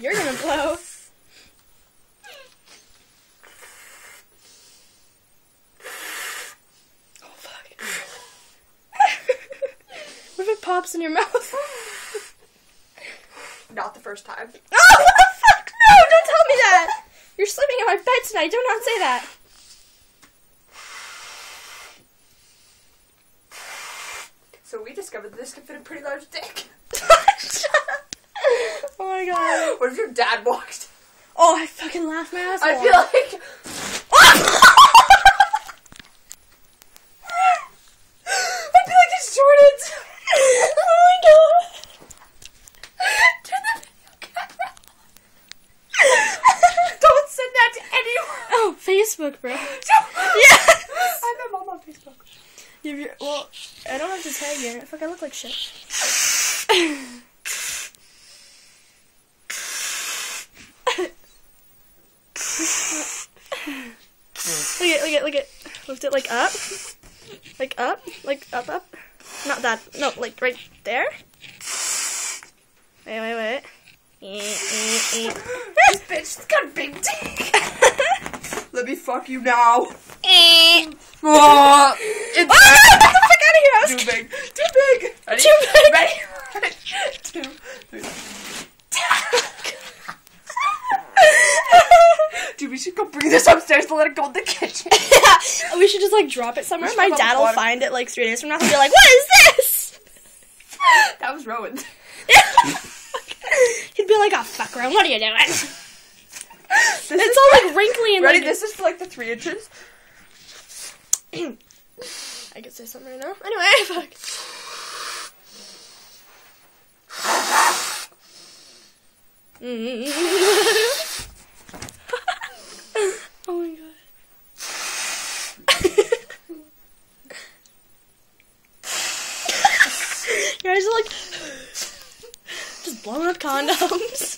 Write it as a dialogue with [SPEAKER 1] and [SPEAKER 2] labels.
[SPEAKER 1] You're gonna blow. Oh, fuck. What if it pops in your mouth?
[SPEAKER 2] Not the first time.
[SPEAKER 1] Oh, what the fuck? No, don't tell me that. You're sleeping in my bed tonight. Do not say that.
[SPEAKER 2] So we discovered that this can fit a pretty large dick.
[SPEAKER 1] Oh my god.
[SPEAKER 2] What if your dad walked?
[SPEAKER 1] Oh, I fucking laughed my ass off.
[SPEAKER 2] I feel like... I'd be like distorted.
[SPEAKER 1] Oh my god.
[SPEAKER 2] Turn the video camera on. Don't send that to anyone.
[SPEAKER 1] Oh, Facebook, bro.
[SPEAKER 2] Yeah. I'm a mom on Facebook.
[SPEAKER 1] Well, I don't have to tag you. Fuck, I look like shit. Look it. Lift it like up. Like up. Up. Not that. No, like right there. Wait.
[SPEAKER 2] This bitch's got a big dick. Let me fuck you now. Oh, it's
[SPEAKER 1] get the fuck out of here! I was
[SPEAKER 2] too big. Too big. Ready?
[SPEAKER 1] Too big.
[SPEAKER 2] Ready? 2, 3. Dude, we should go bring this upstairs to let it go in the kitchen.
[SPEAKER 1] Yeah, we should just like drop it somewhere. My dad will find it like 3 days from now and be like, "What is this?"
[SPEAKER 2] That was Rowan.
[SPEAKER 1] He'd be like, "Oh fuck, Rowan, what are you doing?" It's all like wrinkly and
[SPEAKER 2] Ready?
[SPEAKER 1] like.
[SPEAKER 2] This is for like the 3 inches.
[SPEAKER 1] I could say something right now. Anyway, fuck. Oh my god. Your eyes are like just blowing up condoms.